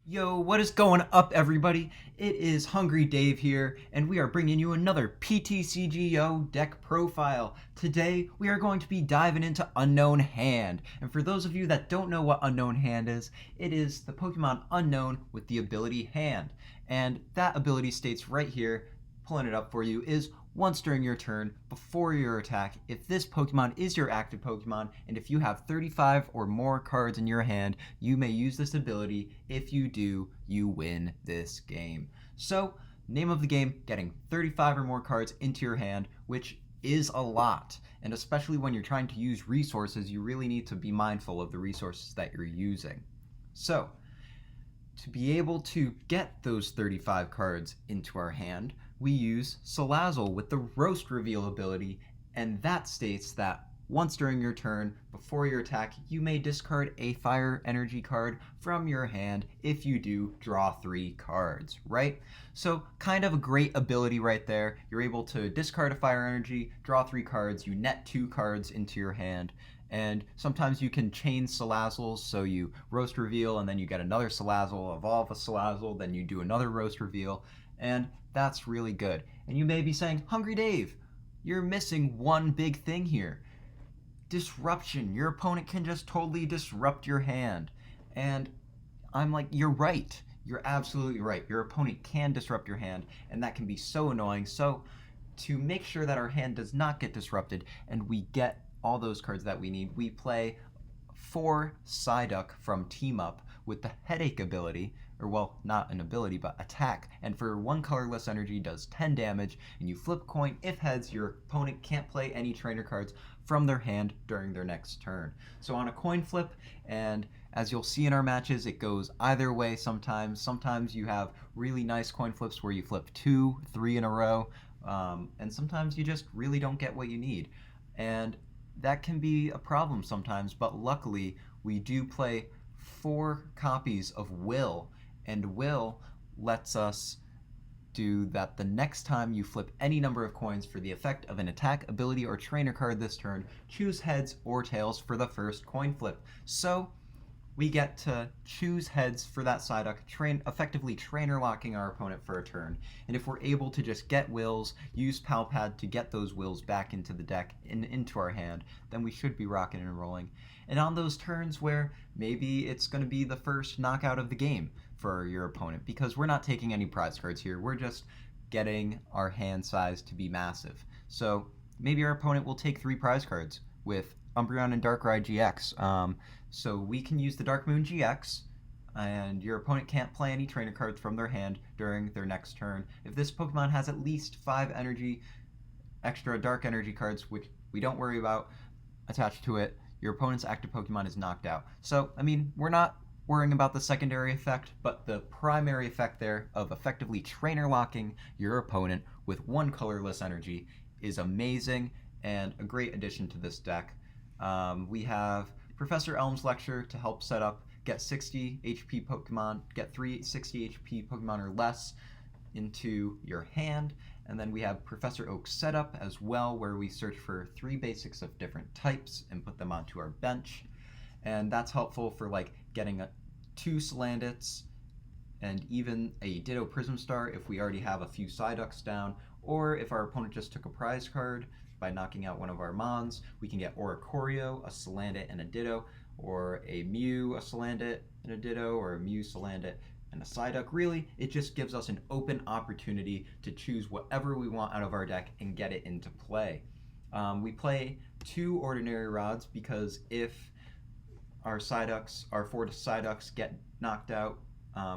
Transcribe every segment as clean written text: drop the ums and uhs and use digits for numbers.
Yo, what is going up, everybody? It is Hungry Dave here, and we are bringing you another PTCGO deck profile. Today, we are going to be diving into Unknown Hand. And for those of you that don't know what Unknown Hand is, it is the Pokemon Unknown with the ability Hand. And that ability states right here, pulling it up for you, is once during your turn, before your attack, if this Pokemon is your active Pokemon, and if you have 35 or more cards in your hand, you may use this ability. If you do, you win this game. So, name of the game, getting 35 or more cards into your hand, which is a lot. And especially when you're trying to use resources, you really need to be mindful of the resources that you're using. So, to be able to get those 35 cards into our hand, we use Salazzle with the Roast Reveal ability, and that states that once during your turn, before your attack, you may discard a Fire Energy card from your hand. If you do, draw 3 cards, right? So, kind of a great ability right there. You're able to discard a Fire Energy, draw 3 cards, you net 2 cards into your hand, and sometimes you can chain Salazzles, so you Roast Reveal, and then you get another Salazzle, evolve a Salazzle, then you do another Roast Reveal, and that's really good. And you may be saying, Hungry Dave, you're missing one big thing here. Disruption. Your opponent can just totally disrupt your hand. And I'm like, you're right. You're absolutely right. Your opponent can disrupt your hand, and that can be so annoying. So, to make sure that our hand does not get disrupted and we get all those cards that we need, we play 4 Psyduck from Team Up with the Headache ability, or well, not an ability, but attack, and for 1 colorless energy does 10 damage, and you flip a coin. If heads, your opponent can't play any trainer cards from their hand during their next turn. So on a coin flip, and as you'll see in our matches, it goes either way sometimes. Sometimes you have really nice coin flips where you flip 2, 3 in a row, and sometimes you just really don't get what you need. And that can be a problem sometimes, but luckily we do play 4 copies of Will, and Will lets us do that the next time you flip any number of coins for the effect of an attack, ability, or trainer card this turn, choose heads or tails for the first coin flip. So we get to choose heads for that Psyduck, effectively trainer locking our opponent for a turn. And if we're able to just get wills, use Pal Pad to get those wills back into the deck and into our hand, then we should be rocking and rolling. And on those turns where maybe it's going to be the first knockout of the game for your opponent, because we're not taking any prize cards here, we're just getting our hand size to be massive. So maybe our opponent will take 3 prize cards with Umbreon and Darkrai GX. So we can use the Dark Moon GX, and your opponent can't play any trainer cards from their hand during their next turn. If this Pokemon has at least 5 extra dark energy cards, which we don't worry about, attached to it, your opponent's active Pokemon is knocked out. So, I mean, we're not worrying about the secondary effect, but the primary effect there of effectively trainer locking your opponent with 1 colorless energy is amazing and a great addition to this deck. We have Professor Elm's Lecture to help set up, get 60 HP Pokemon, get 3 60 HP Pokemon or less into your hand. And then we have Professor Oak's Setup as well, where we search for 3 basics of different types and put them onto our bench. And that's helpful for like getting 2 Salandits and even a Ditto Prism Star if we already have a few Psyducks down, or if our opponent just took a prize card by knocking out one of our Mons, we can get Oricorio, a Salandit, and a Ditto, or a Mew, a Salandit, and a Ditto, or a Mew, Salandit, and a Psyduck. Really, it just gives us an open opportunity to choose whatever we want out of our deck and get it into play. We play 2 Ordinary Rods because if our 4 Psyducks get knocked out,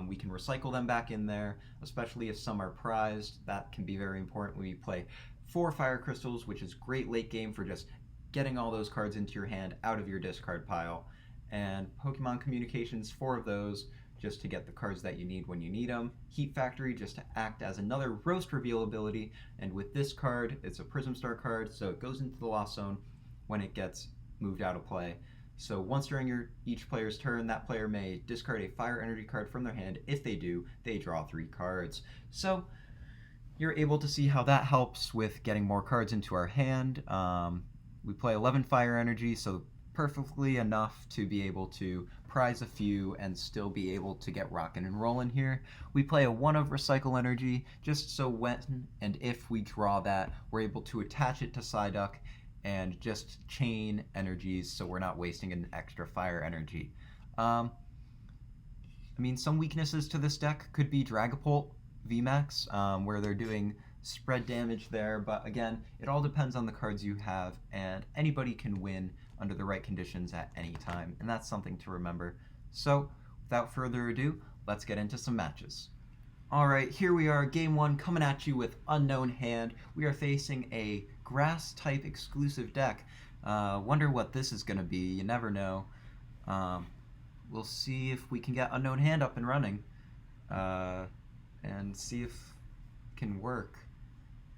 we can recycle them back in there, especially if some are prized. That can be very important. We play 4 Fire Crystals, which is great late game for just getting all those cards into your hand out of your discard pile. And Pokemon Communications, 4 of those, just to get the cards that you need when you need them. Heat Factory, just to act as another Roast Reveal ability. And with this card, it's a Prism Star card, so it goes into the Lost Zone when it gets moved out of play. So once during each player's turn, that player may discard a Fire Energy card from their hand. If they do, they draw 3 cards. So you're able to see how that helps with getting more cards into our hand. We play 11 Fire Energy, so perfectly enough to be able to prize a few and still be able to get rocking and rolling here. We play a 1 of Recycle Energy just so when and if we draw that, we're able to attach it to Psyduck and just chain energies so we're not wasting an extra fire energy. I mean, some weaknesses to this deck could be Dragapult VMAX, where they're doing spread damage there, but again, it all depends on the cards you have, and anybody can win under the right conditions at any time, and that's something to remember. So, without further ado, let's get into some matches. Alright, here we are, game 1, coming at you with Unown Hand. We are facing a grass-type exclusive deck. Wonder what this is going to be, you never know. We'll see if we can get Unown Hand up and running, and see if it can work.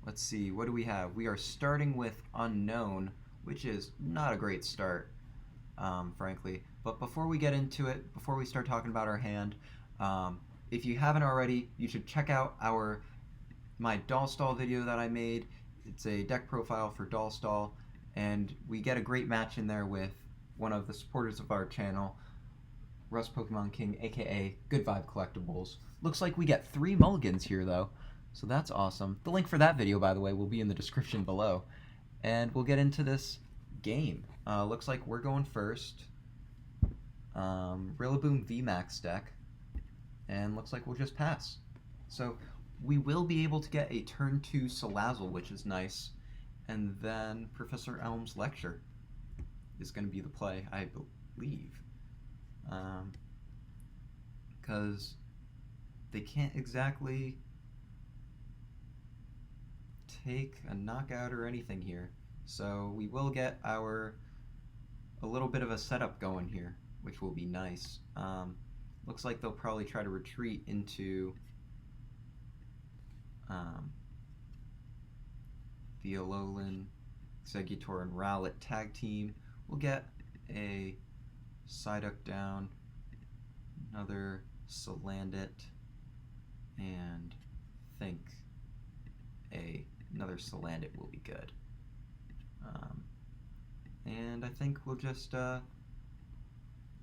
Let's see, what do we have? We are starting with Unown, which is not a great start, frankly. But before we get into it, before we start talking about our hand, if you haven't already, you should check out my Doll Stall video that I made. It's a deck profile for Doll Stall, and we get a great match in there with one of the supporters of our channel, Russ Pokemon King, aka Good Vibe Collectibles. Looks like we get 3 mulligans here though, so that's awesome. The link for that video, by the way, will be in the description below. And we'll get into this game. Looks like we're going first. Rillaboom VMAX deck. And looks like we'll just pass. So we will be able to get a turn 2 Salazzle, which is nice. And then Professor Elm's Lecture is going to be the play, I believe. Because they can't exactly take a knockout or anything here. So we will get a little bit of a setup going here, which will be nice. Looks like they'll probably try to retreat into the Alolan, Exeggutor, and Rowlet tag team. We'll get a Psyduck down, another Salandit, and think another Salandit will be good. And I think we'll just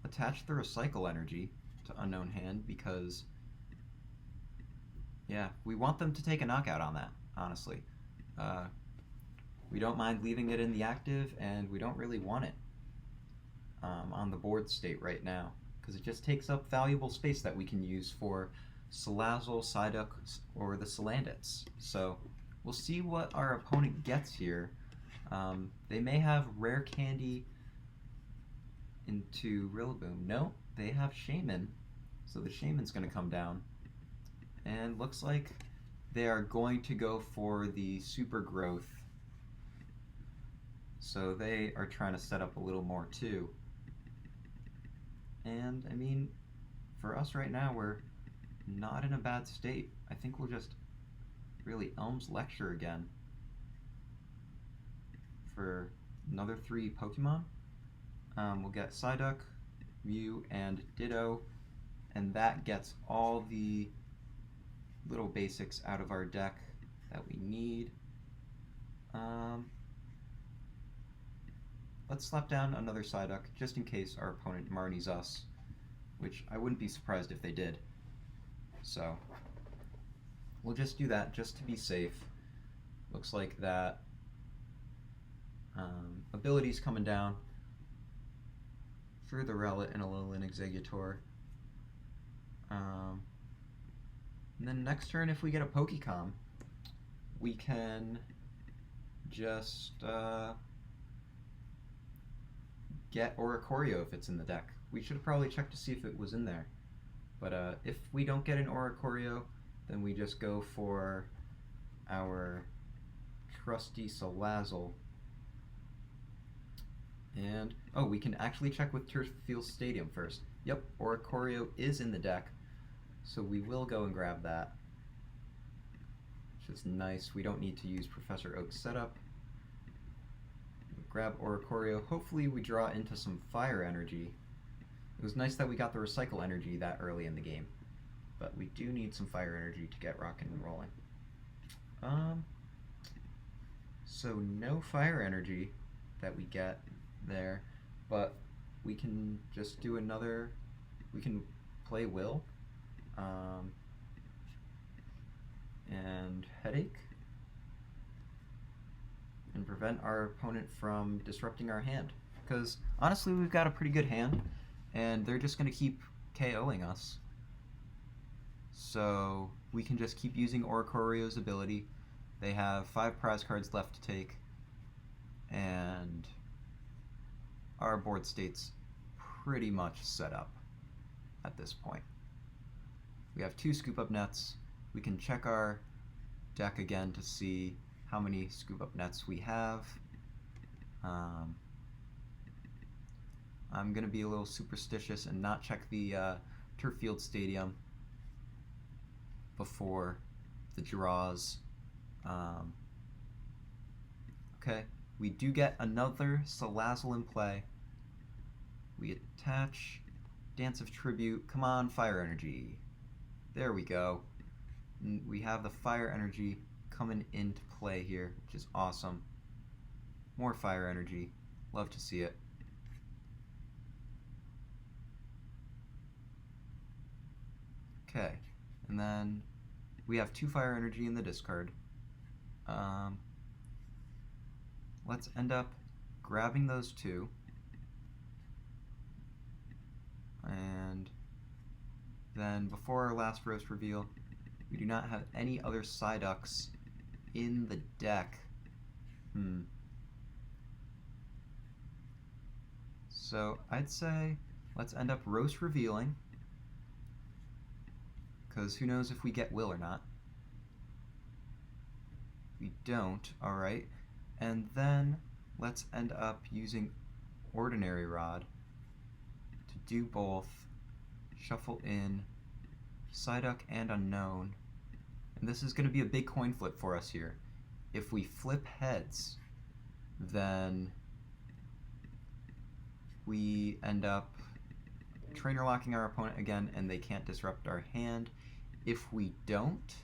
attach the Recycle Energy to Unown Hand because, yeah, we want them to take a knockout on that, honestly. We don't mind leaving it in the active, and we don't really want it on the board state right now, because it just takes up valuable space that we can use for Salazzle, Psyduck, or the Salandits. So we'll see what our opponent gets here. They may have Rare Candy into Rillaboom. No, they have Shaman, so the Shaman's going to come down. And looks like they are going to go for the Super Growth. So they are trying to set up a little more too. And, I mean, for us right now, we're not in a bad state. I think we'll just really Elm's Lecture again for another 3 Pokemon. We'll get Psyduck, Mew, and Ditto, and that gets all the little basics out of our deck that we need. Let's slap down another Psyduck just in case our opponent Marnies us, which I wouldn't be surprised if they did. So we'll just do that just to be safe. Looks like that ability's coming down for the Rowlet and Alolan Exeggutor. And then next turn, if we get a Pokecom, we can just get Oricorio if it's in the deck. We should have probably checked to see if it was in there. But if we don't get an Oricorio, then we just go for our trusty Salazzle. And, oh, we can actually check with Turffield Stadium first. Yep, Oricorio is in the deck, so we will go and grab that, which is nice. We don't need to use Professor Oak's setup. Grab Oricorio. Hopefully we draw into some fire energy. It was nice that we got the Recycle Energy that early in the game, but we do need some fire energy to get rocking and rolling. So no fire energy that we get there. but we can just do another. We can play Will, and Headache, and prevent our opponent from disrupting our hand. Because honestly, we've got a pretty good hand, and they're just going to keep KOing us. So we can just keep using Oricorio's ability. They have 5 prize cards left to take, and our board state's pretty much set up at this point. We have 2 scoop up nets. We can check our deck again to see how many scoop up nets we have. I'm going to be a little superstitious and not check the turf field stadium before the draws. Okay, we do get another Salazzle in play. We attach Dance of Tribute. Come on, Fire Energy. There we go. We have the Fire Energy coming into play here, which is awesome. More Fire Energy. Love to see it. Okay, and then we have 2 Fire Energy in the discard. Let's end up grabbing those 2. And then before our last roast reveal, we do not have any other Psyducks in the deck. So I'd say let's end up roast revealing, because who knows if we get Will or not. We don't, alright. And then let's end up using Ordinary Rod to do both shuffle in Psyduck and Unown. And this is going to be a big coin flip for us here. If we flip heads, then we end up trainer locking our opponent again, and they can't disrupt our hand. If we don't,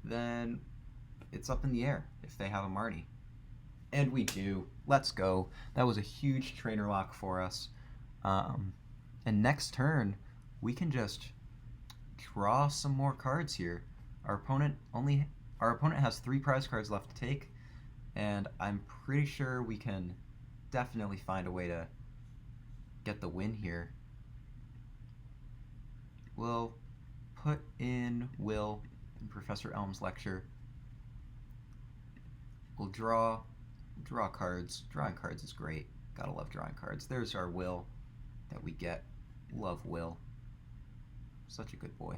then it's up in the air if they have a Marnie. And we do. Let's go. That was a huge trainer lock for us. And next turn, we can just draw some more cards here. Our opponent has 3 prize cards left to take, and I'm pretty sure we can definitely find a way to get the win here. We'll put in Will in Professor Elm's lecture. We'll draw cards. Drawing cards is great. Gotta love drawing cards. There's our Will that we get. Love Will. Such a good boy.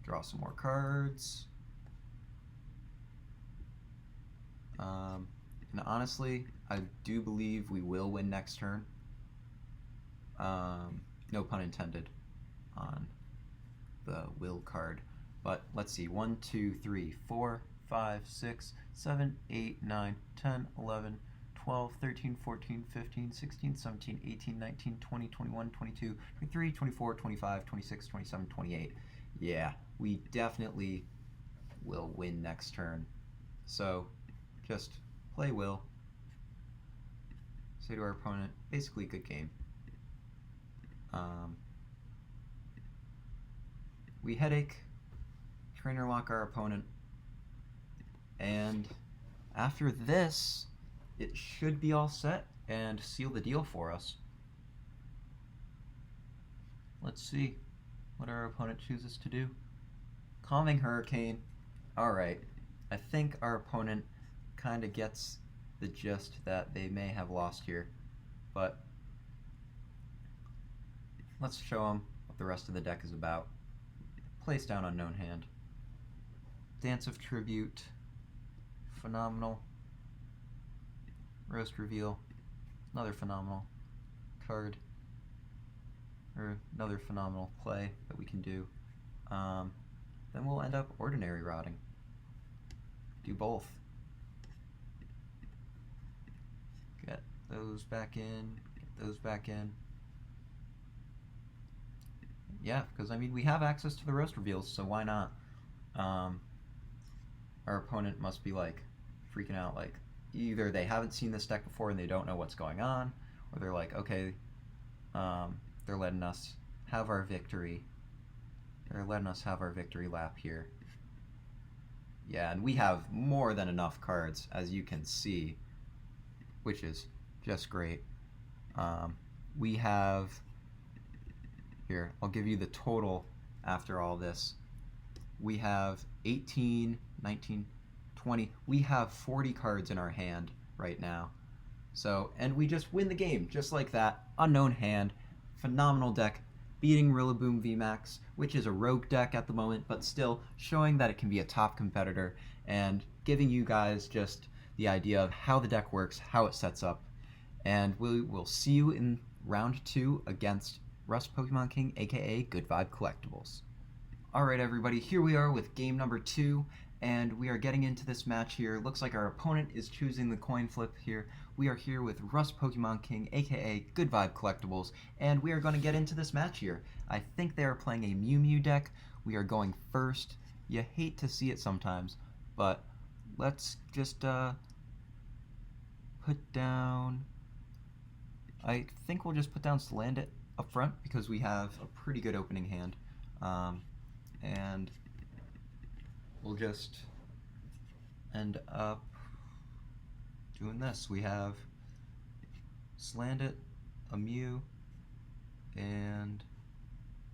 Draw some more cards. And honestly, I do believe we will win next turn. No pun intended on the Will card. But let's see, 1, 2, 3, 4, 5, 6, 7, 8, 9, 10, 11, 12, 13, 14, 15, 16, 17, 18, 19, 20, 21, 22, 23, 24, 25, 26, 27, 28. Yeah, we definitely will win next turn. So just play Will. Say to our opponent, basically good game. We headache, trainer lock our opponent, and after this, it should be all set and seal the deal for us. Let's see what our opponent chooses to do. Calming Hurricane. Alright, I think our opponent kind of gets the gist that they may have lost here, but let's show them what the rest of the deck is about. Place down Unknown Hand. Dance of Tribute. Phenomenal. Roast Reveal. Another phenomenal card. Or another phenomenal play that we can do. Then we'll end up Ordinary Rotting. Do both. Get those back in. Get those back in. Yeah, because I mean we have access to the roast reveals, so why not? Our opponent must be like freaking out, like, either they haven't seen this deck before and they don't know what's going on, or they're like, okay, they're letting us have our victory. They're letting us have our victory lap here. Yeah, and we have more than enough cards, as you can see, which is just great. We have, here, I'll give you the total after all this. We have 18, 19, 20. We have 40 cards in our hand right now. So, and we just win the game, just like that. Unown hand, phenomenal deck, beating Rillaboom VMAX, which is a rogue deck at the moment, but still showing that it can be a top competitor and giving you guys just the idea of how the deck works, how it sets up. And we will see you in round 2 against Rust Pokemon King, aka Good Vibe Collectibles. Alright everybody, here we are with game number 2, and we are getting into this match here. Looks like our opponent is choosing the coin flip here. We are here with Rust Pokemon King, aka Good Vibe Collectibles, and we are going to get into this match here. I think they are playing a Mew Mew deck. We are going first. You hate to see it sometimes, but let's just put down... I think we'll just put down Slandit up front because we have a pretty good opening hand. And we'll just end up doing this. We have Slandit, a Mew, and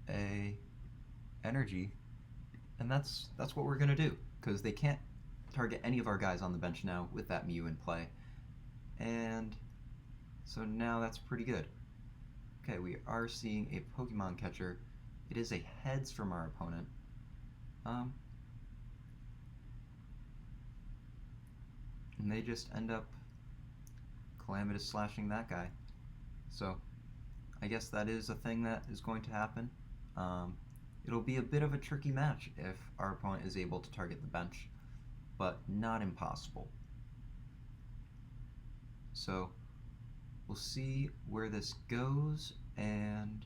a Energy, and that's what we're gonna do because they can't target any of our guys on the bench now with that Mew in play, and so now that's pretty good. Okay, we are seeing a Pokemon catcher. It is a heads from our opponent. And they just end up Calamitous slashing that guy. So I guess that is a thing that is going to happen. It'll be a bit of a tricky match if our opponent is able to target the bench, but not impossible. So we'll see where this goes and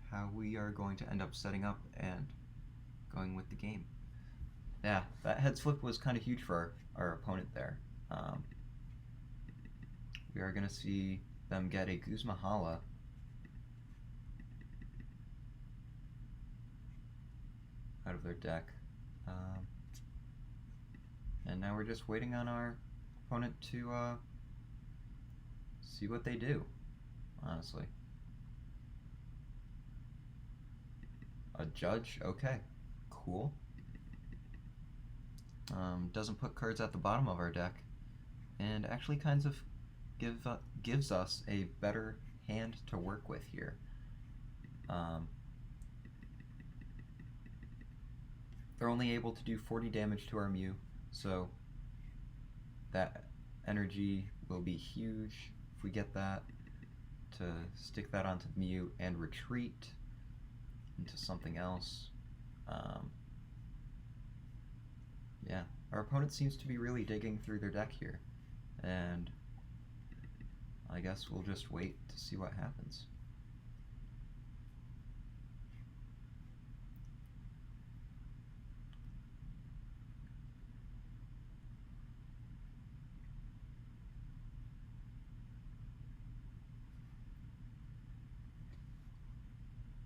how we are going to end up setting up and going with the game. Yeah, that heads flip was kind of huge for our opponent there. We are going to see them get a Guzma out of their deck. And now we're just waiting on our opponent to see what they do, honestly. A Judge, okay, cool. Doesn't put cards at the bottom of our deck, and actually kinds of gives us a better hand to work with here. They're only able to do 40 damage to our Mew, so that energy will be huge if we get that, to stick that onto the Mew and retreat into something else. Yeah, our opponent seems to be really digging through their deck here, and I guess we'll just wait to see what happens.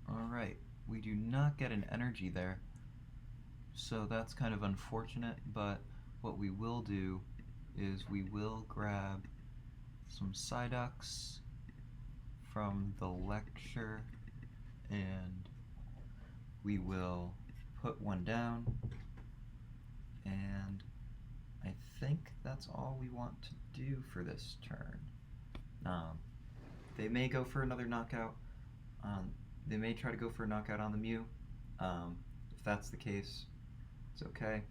Alright, we do not get an energy there, so that's kind of unfortunate, but what we will do is we will grab some Psyducks from the lecture and we will put one down, and I think that's all we want to do for this turn. They may go for another knockout. They may try to go for a knockout on the Mew. If that's the case, it's okay.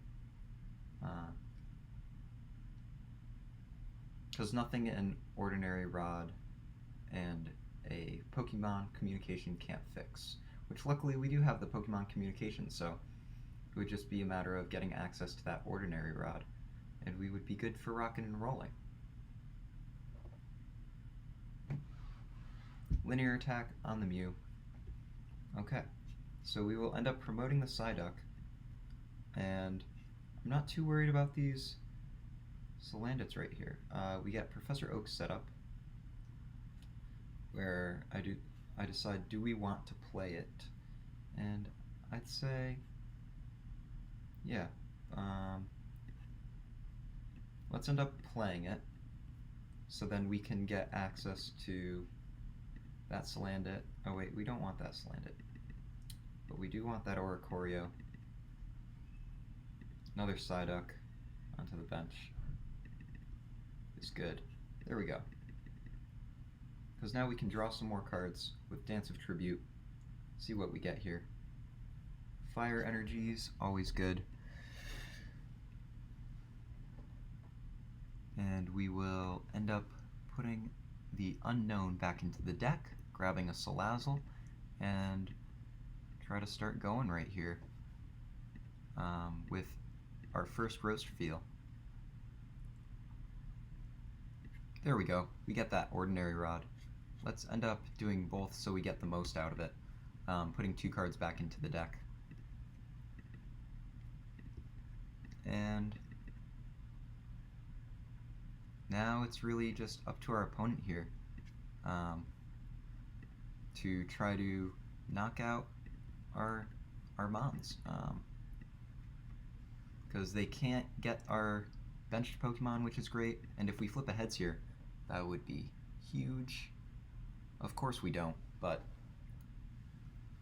Because nothing an Ordinary Rod and a Pokemon Communication can't fix. Which luckily we do have the Pokemon Communication, so it would just be a matter of getting access to that Ordinary Rod, and we would be good for rocking and rolling. Linear attack on the Mew. Okay, so we will end up promoting the Psyduck, and I'm not too worried about these Salandit's right here. We got Professor Oak's set up, where I decide, do we want to play it? And I'd say, yeah, let's end up playing it, so then we can get access to that Salandit. Oh wait, we don't want that Salandit, but we do want that Oricorio. Another Psyduck onto the bench is good. There we go. Because now we can draw some more cards with Dance of Tribute. See what we get here. Fire Energies, always good. And we will end up putting the Unown back into the deck, grabbing a Salazzle, and try to start going right here with our first Roast Reveal. There we go. We get that Ordinary Rod. Let's end up doing both so we get the most out of it. Putting 2 cards back into the deck. And now it's really just up to our opponent here to try to knock out our Mons. Because they can't get our benched Pokemon, which is great, and if we flip a heads here, that would be huge. Of course we don't, but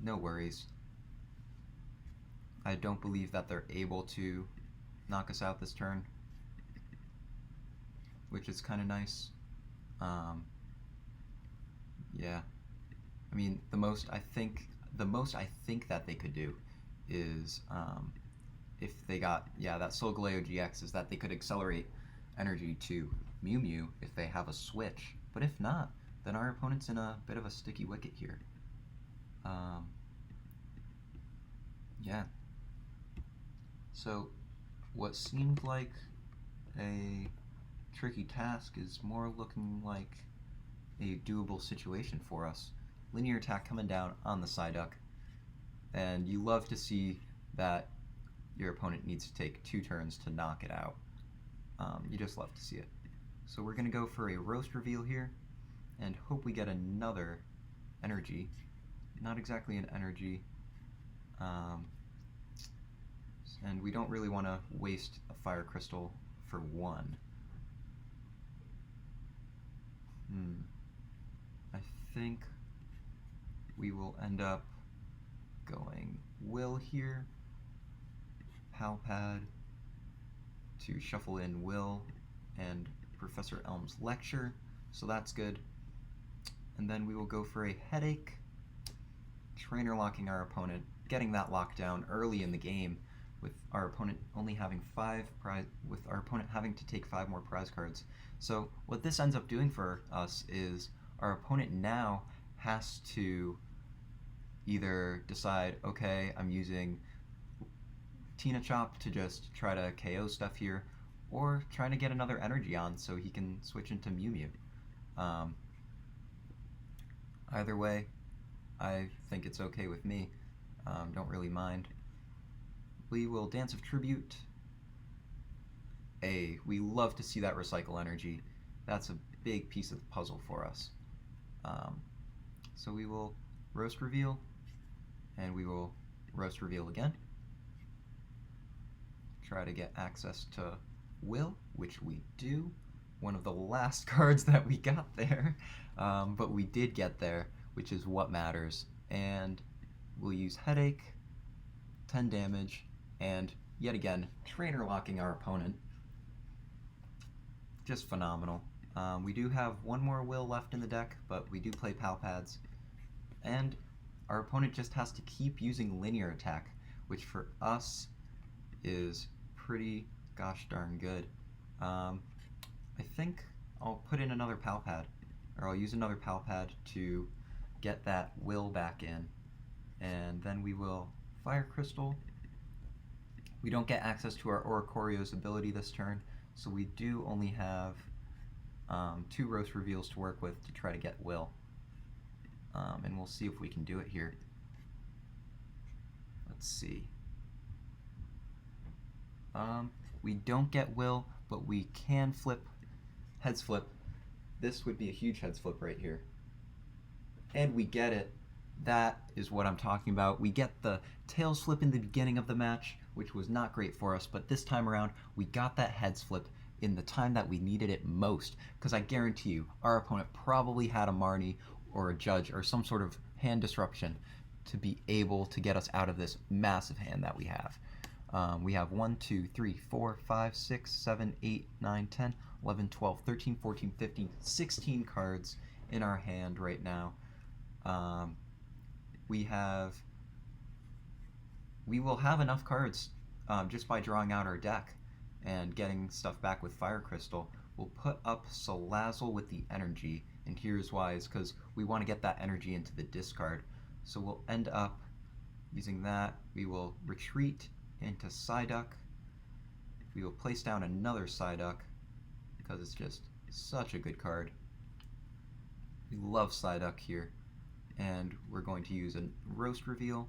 no worries. I don't believe that they're able to knock us out this turn, which is kind of nice. Yeah, I mean, the most I think that they could do is if they got, yeah, that Solgaleo GX, is that they could accelerate energy to Mew Mew if they have a switch. But if not, then our opponent's in a bit of a sticky wicket here. Yeah. So what seemed like a tricky task is more looking like a doable situation for us. Linear attack coming down on the Psyduck, and you love to see that your opponent needs to take 2 turns to knock it out. You just love to see it. So we're going to go for a Roast Reveal here and hope we get another energy. Not exactly an energy. And we don't really want to waste a Fire Crystal for 1. I think we will end up going Will here, Palpad to shuffle in Will and Professor Elm's Lecture, so that's good. And then we will go for a Headache, Trainer locking our opponent, getting that lockdown early in the game, with our opponent only having 5 prize, with our opponent having to take 5 more prize cards. So what this ends up doing for us is our opponent now has to either decide, okay, I'm using Tina Chop to just try to KO stuff here, or trying to get another energy on so he can switch into Mew Mew. Either way, I think it's okay with me. Don't really mind. We will Dance of Tribute. We love to see that recycle energy. That's a big piece of the puzzle for us. So we will Roast Reveal, and we will Roast Reveal again. Try to get access to Will, which we do. One of the last cards that we got there, but we did get there, which is what matters. And we'll use Headache, 10 damage, and yet again, Trainer locking our opponent. Just phenomenal. We do have 1 more Will left in the deck, but we do play Palpads. And our opponent just has to keep using Linear Attack, which for us is pretty gosh darn good. I think I'll put in another Palpad, or I'll use another Palpad to get that Will back in, and then we will Fire Crystal. We don't get access to our Oricorio's ability this turn, so we do only have 2 Roast Reveals to work with to try to get Will. And we'll see if we can do it here. Let's see. We don't get Will, but we can flip, heads flip. This would be a huge heads flip right here. And we get it. That is what I'm talking about. We get the tails flip in the beginning of the match, which was not great for us, but this time around, we got that heads flip in the time that we needed it most, because I guarantee you, our opponent probably had a Marnie or a Judge or some sort of hand disruption to be able to get us out of this massive hand that we have. We have 1, 2, 3, 4, 5, 6, 7, 8, 9, 10, 11, 12, 13, 14, 15, 16 cards in our hand right now. We will have enough cards just by drawing out our deck and getting stuff back with Fire Crystal. We'll put up Salazzle with the energy, and here's why, is because we want to get that energy into the discard. So we'll end up using that. We will retreat into Psyduck. We will place down another Psyduck because it's just such a good card. We love Psyduck here. And we're going to use a Roast Reveal.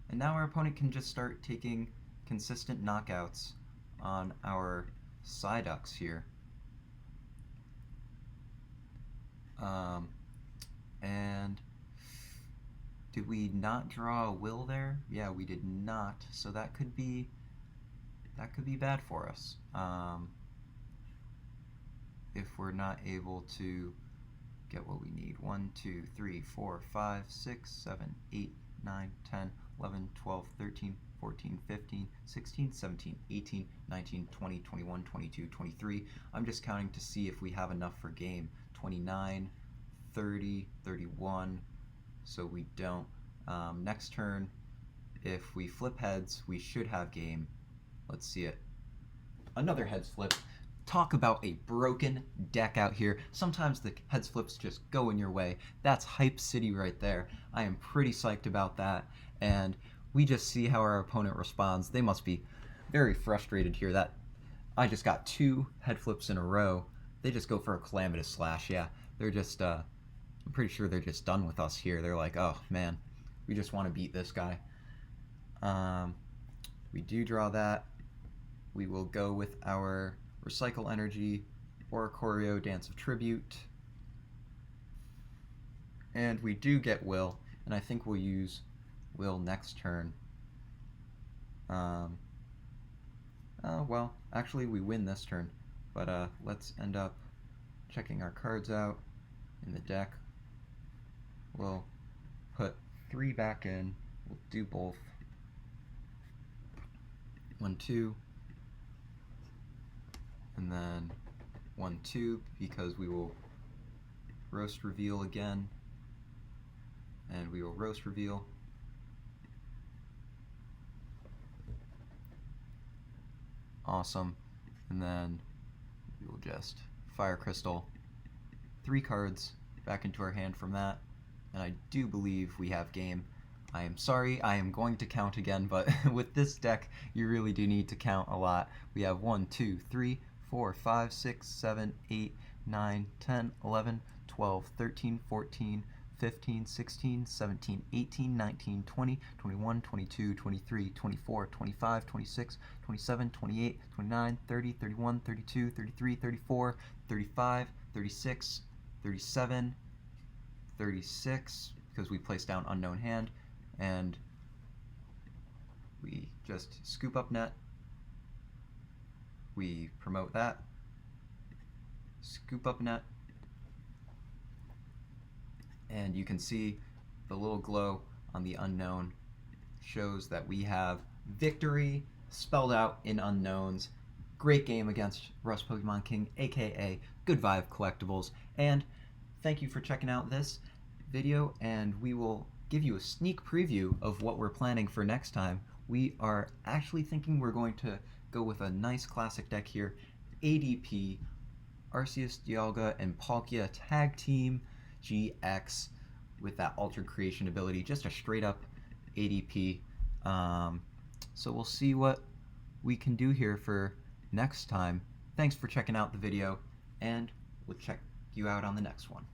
And now our opponent can just start taking consistent knockouts on our Psyducks here. And did we not draw a Will there? Yeah, we did not. So that could be bad for us. If we're not able to get what we need. 1, 2, 3, 4, 5, 6, 7, 8, 9, 10, 11, 12, 13, 14, 15, 16, 17, 18, 19, 20, 21, 22, 23. I'm just counting to see if we have enough for game. 29, 30, 31, so we don't. Next turn, if we flip heads, we should have game. Let's see it. Another heads flip. Talk about a broken deck out here. Sometimes the heads flips just go in your way. That's Hype City right there. I am pretty psyched about that. And we just see how our opponent responds. They must be very frustrated here that I just got 2 head flips in a row. They just go for a Calamitous Slash. Yeah, they're just, I'm pretty sure they're just done with us here. They're like, oh man, we just want to beat this guy. We do draw that. We will go with our Recycle Energy, Oricorio, Dance of Tribute, and we do get Will, and I think we'll use Will next turn. Well, actually we win this turn, but let's end up checking our cards out in the deck. We'll put 3 back in, we'll do both. 1, 2, and then 1, 2, because we will Roast Reveal again, and we will Roast Reveal. Awesome. And then we will just Fire Crystal 3 cards back into our hand from that, and I do believe we have game. I am sorry, I am going to count again, but with this deck, you really do need to count a lot. We have 1, 2, 3, 4, 5, 6, 7, 8, 9, 10, 11, 12, 13, 14, 15, 16, 17, 18, 19, 20, 21, 22, 23, 24, 25, 26, 27, 28, 29, 30, 31, 32, 33, 34, 35, 36, 37, 36, because we placed down Unknown Hand, and we just scoop up net. We promote that, scoop up net, and you can see the little glow on the Unknown shows that we have victory spelled out in unknowns. Great game against Rust Pokemon King, aka Good Vibe Collectibles, and thank you for checking out this video, and we will give you a sneak preview of what we're planning for next time. We are actually thinking we're going to go with a nice classic deck here. ADP, Arceus, Dialga, and Palkia Tag Team GX with that Altered Creation ability. Just a straight up ADP. So we'll see what we can do here for next time. Thanks for checking out the video, and we'll check you out on the next one.